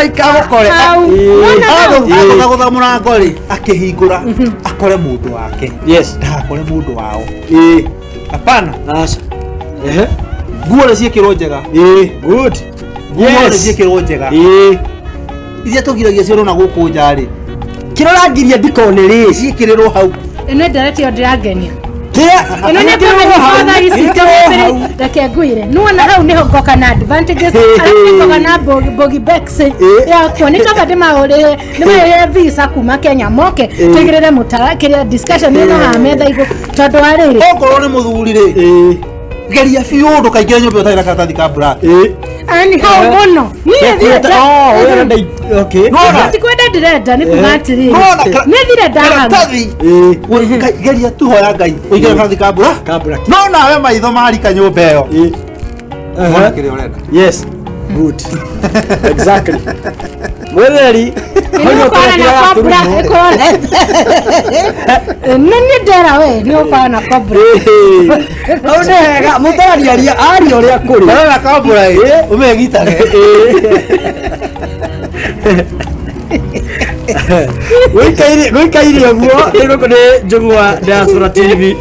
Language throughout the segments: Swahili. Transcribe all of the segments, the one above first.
ikagukore agutha murango ri akihingura akore mundu wake ndakore mundu wao hapana nguo ciekirwo njega good nguo ciekirwo njega iria tugiragia ciona guku njari kirorangiria ndikone ri ciekirirwo hau ino ndareti yo ndirangenia ino nä kåmenya ici reke ngwire nuona hau nä ho ngoka na advantages ngoka na bogi bex yakwo nä kaba ndä maå nä visa kuma Kenya moke tũigĩrĩre mũtara kĩrĩa discussion ĩno haha metha igũ tondũ wa rĩrĩ okorwo nĩ mũthuri rĩ geria biũ ndũkaingĩre nyũmba ũtarĩ na karatathi ka black ani hau mũno niĩ tikwenda ndĩrenda nĩ kuga atĩrĩ nĩ thire ndahathi geria tu hoya Ngai ũingĩre karatathi ka black no nawe maitho marika nyũmba ĩyo kĩrĩa ũrenda yes good exactly mwetheri nani ndera we ni opana kobra aunega mutarari ari uria kuri na kobra umegitage gwikaire guo ino kone Njung'wa Diaspora TV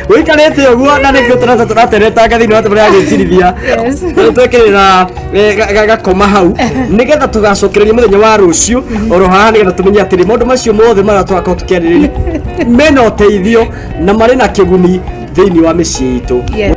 wikarete uguo na nä turatereta ngathi no tå gå cirithia twä gakoma hau nä getha tå gacokereria må thenya wa rå cio oro haha nä getha tå menye atä rä maå ndå macio mothe marĩa twakorwo tå kä arä rä ria mena å teithio na marä na kä guni thä inä wa mä ciä itå.